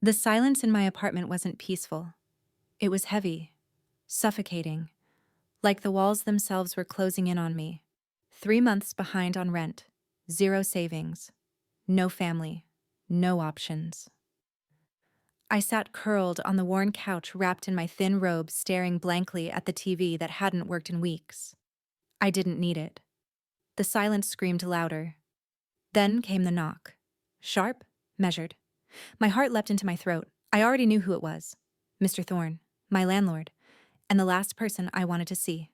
The silence in my apartment wasn't peaceful. It was heavy, suffocating, like the walls themselves were closing in on me. 3 months behind on rent, zero savings, no family, no options. I sat curled on the worn couch wrapped in my thin robe, staring blankly at the TV that hadn't worked in weeks. I didn't need it. The silence screamed louder. Then came the knock. Sharp, measured. My heart leapt into my throat. I already knew who it was. Mr. Thorne, my landlord, and the last person I wanted to see.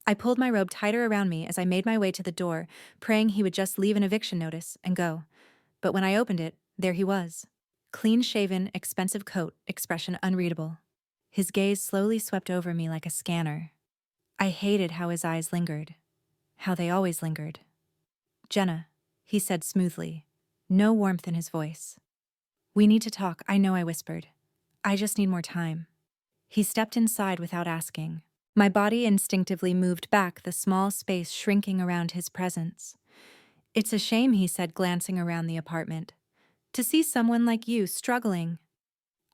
I pulled my robe tighter around me as I made my way to the door, praying he would just leave an eviction notice and go. But when I opened it, there he was. Clean-shaven, expensive coat, expression unreadable. His gaze slowly swept over me like a scanner. I hated how his eyes lingered. How they always lingered. "Jenna," he said smoothly, no warmth in his voice. "We need to talk," I know I whispered. "I just need more time." He stepped inside without asking. My body instinctively moved back, the small space shrinking around his presence. "It's a shame," he said, glancing around the apartment. "To see someone like you struggling."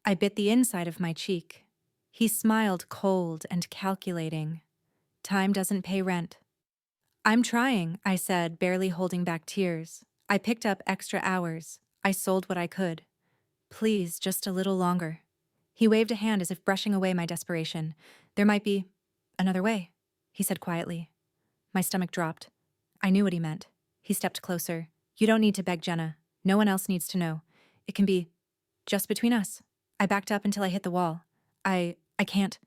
I bit the inside of my cheek. He smiled, cold and calculating. "Time doesn't pay rent." "I'm trying," I said, barely holding back tears. "I picked up extra hours. I sold what I could. Please, just a little longer." He waved a hand as if brushing away my desperation. "There might be another way," he said quietly. My stomach dropped. I knew what he meant. He stepped closer. "You don't need to beg, Jenna. No one else needs to know. It can be just between us." I backed up until I hit the wall. I can't."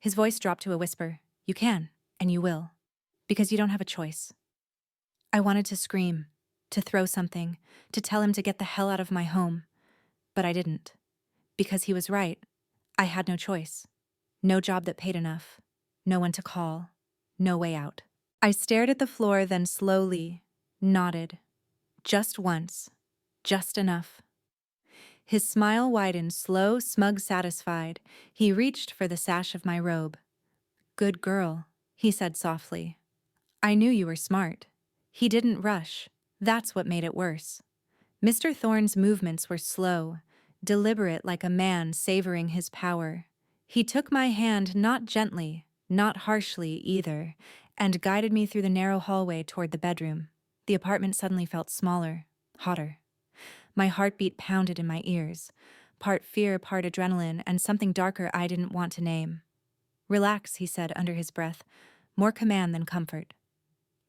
His voice dropped to a whisper. "You can, and you will. Because you don't have a choice." I wanted to scream, to throw something, to tell him to get the hell out of my home. But I didn't. Because he was right. I had no choice. No job that paid enough. No one to call. No way out. I stared at the floor, then slowly nodded. Just once. Just enough. His smile widened, slow, smug, satisfied. He reached for the sash of my robe. "Good girl," he said softly. "I knew you were smart." He didn't rush. That's what made it worse. Mr. Thorne's movements were slow, deliberate, like a man savoring his power. He took my hand, not gently, not harshly either, and guided me through the narrow hallway toward the bedroom. The apartment suddenly felt smaller, hotter. My heartbeat pounded in my ears, part fear, part adrenaline, and something darker I didn't want to name. "Relax," he said under his breath, more command than comfort.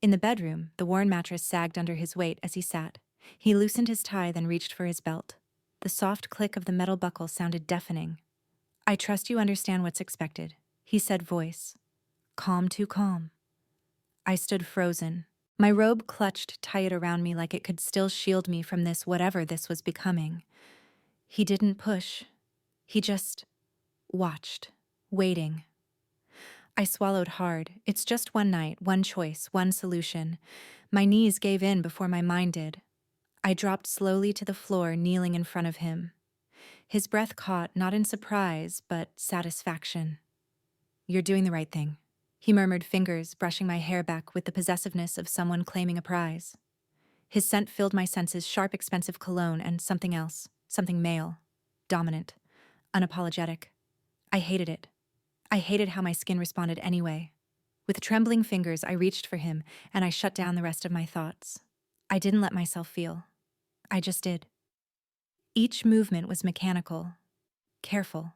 In the bedroom, the worn mattress sagged under his weight as he sat. He loosened his tie, then reached for his belt. The soft click of the metal buckle sounded deafening. "I trust you understand what's expected," he said, voice calm, too calm. I stood frozen. My robe clutched tight around me like it could still shield me from this, whatever this was becoming. He didn't push. He just watched, waiting. I swallowed hard. It's just one night, one choice, one solution. My knees gave in before my mind did. I dropped slowly to the floor, kneeling in front of him. His breath caught, not in surprise, but satisfaction. "You're doing the right thing," he murmured, fingers brushing my hair back with the possessiveness of someone claiming a prize. His scent filled my senses, sharp, expensive cologne, and something else, something male, dominant, unapologetic. I hated it. I hated how my skin responded anyway. With trembling fingers, I reached for him, and I shut down the rest of my thoughts. I didn't let myself feel. I just did. Each movement was mechanical, careful,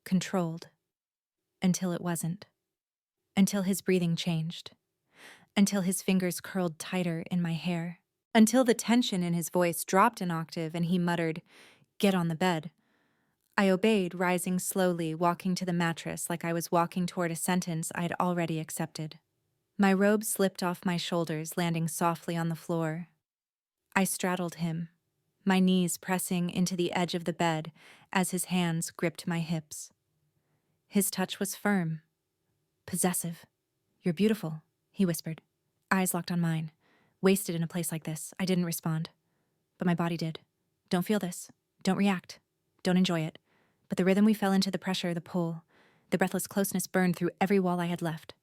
controlled. Until it wasn't. Until his breathing changed. Until his fingers curled tighter in my hair. Until the tension in his voice dropped an octave and he muttered, "Get on the bed." I obeyed, rising slowly, walking to the mattress like I was walking toward a sentence I'd already accepted. My robe slipped off my shoulders, landing softly on the floor. I straddled him, my knees pressing into the edge of the bed as his hands gripped my hips. His touch was firm, possessive. "You're beautiful," he whispered. Eyes locked on mine. Wasted in a place like this, I didn't respond. But my body did. Don't feel this. Don't react. Don't enjoy it. But the rhythm we fell into, the pressure, the pull, the breathless closeness burned through every wall I had left.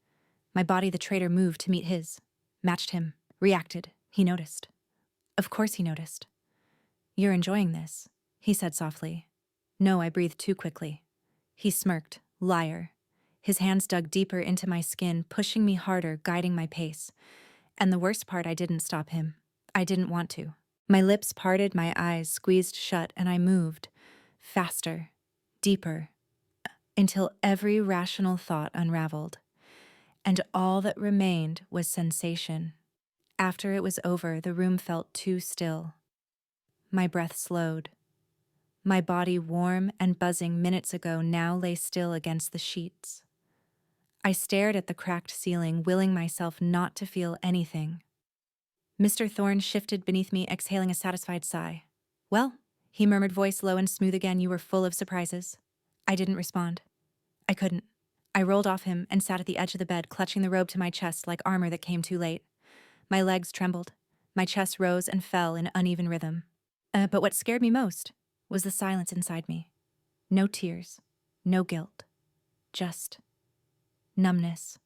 My body, the traitor, moved to meet his. Matched him. Reacted. He noticed. Of course he noticed. "You're enjoying this," he said softly. No, I breathed too quickly. He smirked. Liar. His hands dug deeper into my skin, pushing me harder, guiding my pace. And the worst part, I didn't stop him. I didn't want to. My lips parted, my eyes squeezed shut, and I moved. Faster. Deeper. Until every rational thought unraveled. And all that remained was sensation. After it was over, the room felt too still. My breath slowed. My body, warm and buzzing minutes ago, now lay still against the sheets. I stared at the cracked ceiling, willing myself not to feel anything. Mr. Thorne shifted beneath me, exhaling a satisfied sigh. Well, he murmured, voice low and smooth again, you were full of surprises. I didn't respond. I couldn't. I rolled off him and sat at the edge of the bed, clutching the robe to my chest like armor that came too late. My legs trembled. My chest rose and fell in uneven rhythm. But what scared me most was the silence inside me. No tears, no guilt, just numbness.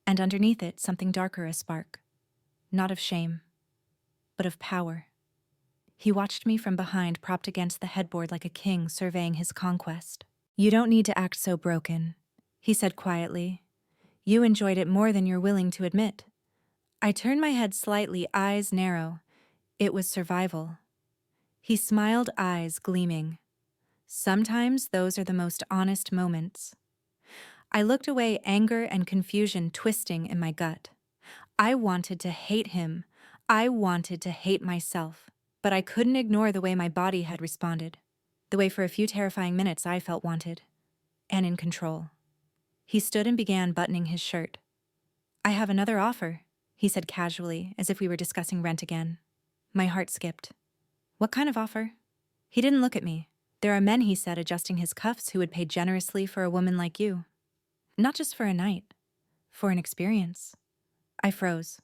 And underneath it, something darker, a spark. Not of shame, but of power. He watched me from behind, propped against the headboard like a king surveying his conquest. You don't need to act so broken, he said quietly. You enjoyed it more than you're willing to admit. I turned my head slightly, eyes narrow. It was survival. He smiled, eyes gleaming. Sometimes those are the most honest moments. I looked away, anger and confusion twisting in my gut. I wanted to hate him. I wanted to hate myself. But I couldn't ignore the way my body had responded. The way for a few terrifying minutes I felt wanted. And in control. He stood and began buttoning his shirt. I have another offer, he said casually, as if we were discussing rent again. My heart skipped. What kind of offer? He didn't look at me. There are men, he said, adjusting his cuffs, who would pay generously for a woman like you. Not just for a night. For an experience. I froze.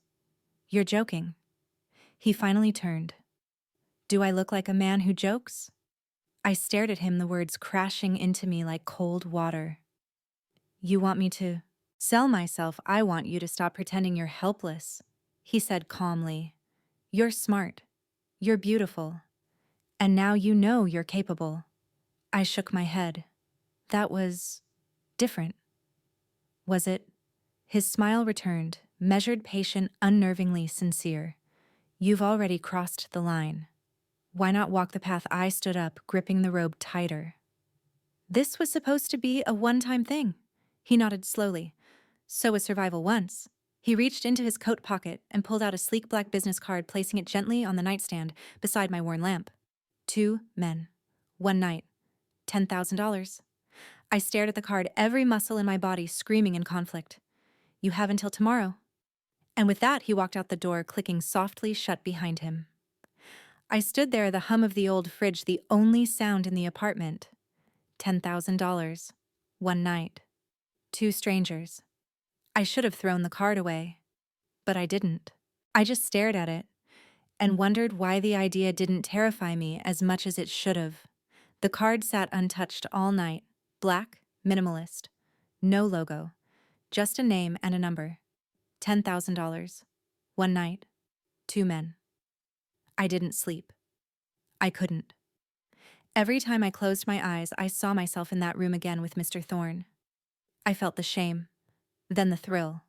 You're joking. He finally turned. Do I look like a man who jokes? I stared at him, the words crashing into me like cold water. You want me to sell myself? I want you to stop pretending you're helpless, he said calmly. You're smart. You're beautiful. And now you know you're capable. I shook my head. That was different. Was it? His smile returned, measured, patient, unnervingly sincere. You've already crossed the line. Why not walk the path? I stood up, gripping the robe tighter. This was supposed to be a one-time thing. He nodded slowly. So was survival once. He reached into his coat pocket and pulled out a sleek black business card, placing it gently on the nightstand beside my worn lamp. 2 men. 1 night. $10,000. I stared at the card, every muscle in my body screaming in conflict. You have until tomorrow. And with that, he walked out the door, clicking softly shut behind him. I stood there, the hum of the old fridge, the only sound in the apartment. $10,000. 1 night. 2 strangers. I should have thrown the card away. But I didn't. I just stared at it and wondered why the idea didn't terrify me as much as it should have. The card sat untouched all night. Black, minimalist. No logo. Just a name and a number. $10,000. 1 night. 2 men. I didn't sleep. I couldn't. Every time I closed my eyes, I saw myself in that room again with Mr. Thorne. I felt the shame, then the thrill,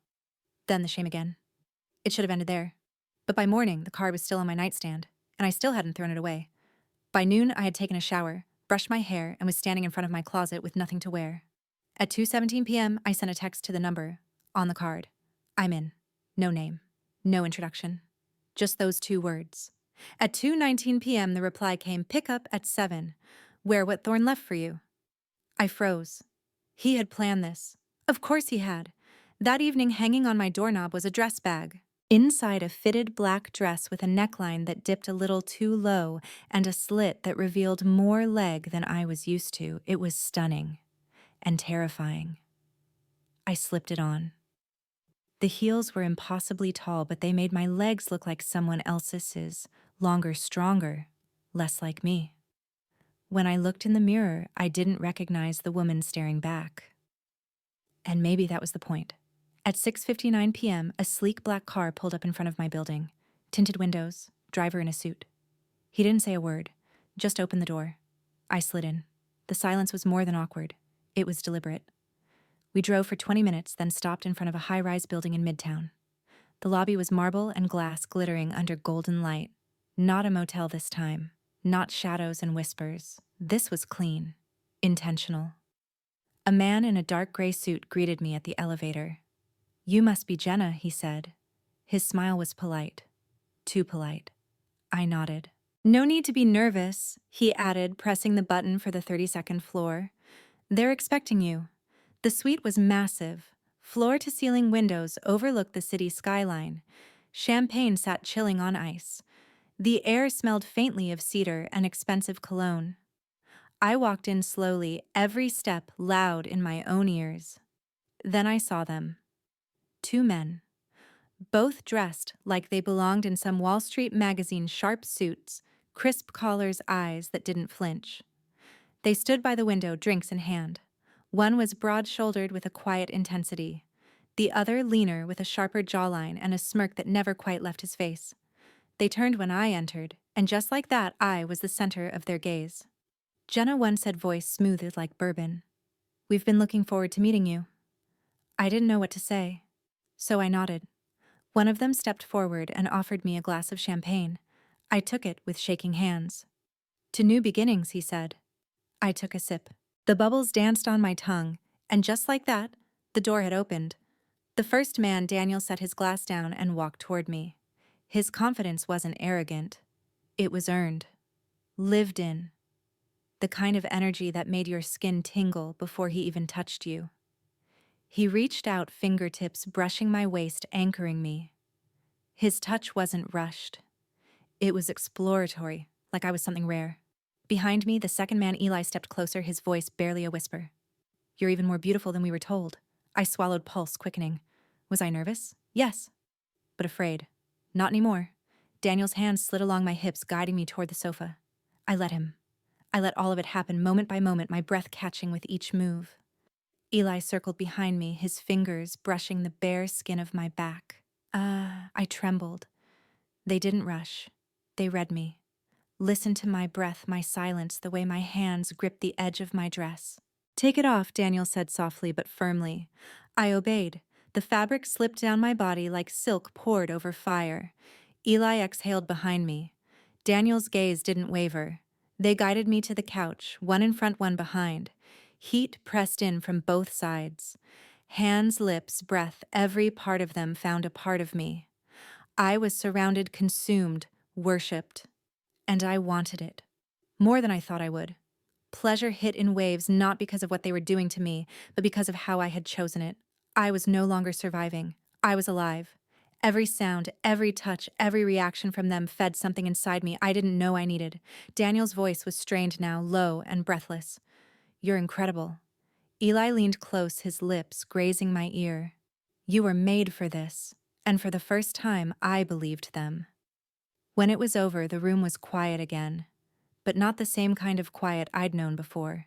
then the shame again. It should have ended there. But by morning, the card was still on my nightstand, and I still hadn't thrown it away. By noon, I had taken a shower, brushed my hair, and was standing in front of my closet with nothing to wear. At 2:17 p.m., I sent a text to the number on the card. I'm in. No name. No introduction. Just those 2 words. At 2:19 p.m., the reply came, pick up at 7. Wear what Thorne left for you. I froze. He had planned this. Of course he had. That evening, hanging on my doorknob was a dress bag. Inside, a fitted black dress with a neckline that dipped a little too low and a slit that revealed more leg than I was used to. It was stunning and terrifying. I slipped it on. The heels were impossibly tall, but they made my legs look like someone else's, longer, stronger, less like me. When I looked in the mirror, I didn't recognize the woman staring back. And maybe that was the point. At 6:59 p.m., a sleek black car pulled up in front of my building. Tinted windows, driver in a suit. He didn't say a word, just opened the door. I slid in. The silence was more than awkward. It was deliberate. We drove for 20 minutes, then stopped in front of a high-rise building in Midtown. The lobby was marble and glass glittering under golden light. Not a motel this time. Not shadows and whispers. This was clean. Intentional. A man in a dark gray suit greeted me at the elevator. "You must be Jenna," he said. His smile was polite. Too polite. I nodded. "No need to be nervous," he added, pressing the button for the 32nd floor. "They're expecting you." The suite was massive. Floor-to-ceiling windows overlooked the city skyline. Champagne sat chilling on ice. The air smelled faintly of cedar and expensive cologne. I walked in slowly, every step loud in my own ears. Then I saw them. 2 men. Both dressed like they belonged in some Wall Street magazine sharp suits, crisp collars, eyes that didn't flinch. They stood by the window, drinks in hand. One was broad-shouldered with a quiet intensity. The other leaner with a sharper jawline and a smirk that never quite left his face. They turned when I entered, and just like that, I was the center of their gaze. Jenna once said, voice smooth like bourbon, "We've been looking forward to meeting you." I didn't know what to say, so I nodded. One of them stepped forward and offered me a glass of champagne. I took it with shaking hands. "To new beginnings," he said. I took a sip. The bubbles danced on my tongue, and just like that, the door had opened. The first man, Daniel, set his glass down and walked toward me. His confidence wasn't arrogant. It was earned. Lived in. The kind of energy that made your skin tingle before he even touched you. He reached out, fingertips brushing my waist, anchoring me. His touch wasn't rushed. It was exploratory, like I was something rare. Behind me, the second man, Eli, stepped closer, his voice barely a whisper. "You're even more beautiful than we were told." I swallowed, pulse quickening. Was I nervous? Yes. But afraid. Not anymore. Daniel's hands slid along my hips, guiding me toward the sofa. I let him. I let all of it happen, moment by moment, my breath catching with each move. Eli circled behind me, his fingers brushing the bare skin of my back. I trembled. They didn't rush. They read me. Listened to my breath, my silence, the way my hands gripped the edge of my dress. "Take it off," Daniel said softly but firmly. I obeyed. The fabric slipped down my body like silk poured over fire. Eli exhaled behind me. Daniel's gaze didn't waver. They guided me to the couch, one in front, one behind. Heat pressed in from both sides. Hands, lips, breath, every part of them found a part of me. I was surrounded, consumed, worshipped. And I wanted it. More than I thought I would. Pleasure hit in waves, not because of what they were doing to me, but because of how I had chosen it. I was no longer surviving. I was alive. Every sound, every touch, every reaction from them fed something inside me I didn't know I needed. Daniel's voice was strained now, low and breathless. "You're incredible." Eli leaned close, his lips grazing my ear. "You were made for this." And for the first time, I believed them. When it was over, the room was quiet again, but not the same kind of quiet I'd known before.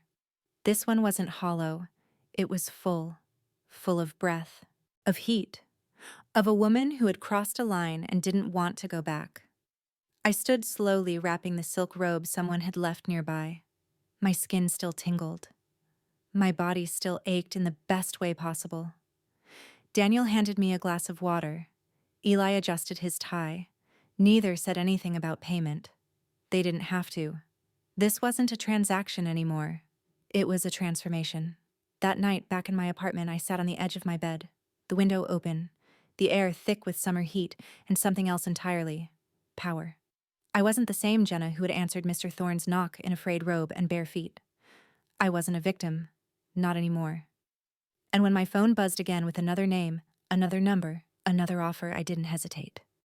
This one wasn't hollow. It was full of breath, of heat, of a woman who had crossed a line and didn't want to go back. I stood slowly, wrapping the silk robe someone had left nearby. My skin still tingled. My body still ached in the best way possible. Daniel handed me a glass of water. Eli adjusted his tie. Neither said anything about payment. They didn't have to. This wasn't a transaction anymore. It was a transformation. That night, back in my apartment, I sat on the edge of my bed, the window open, the air thick with summer heat, and something else entirely: power. I wasn't the same Jenna who had answered Mr. Thorne's knock in a frayed robe and bare feet. I wasn't a victim. Not anymore. And when my phone buzzed again with another name, another number, another offer, I didn't hesitate.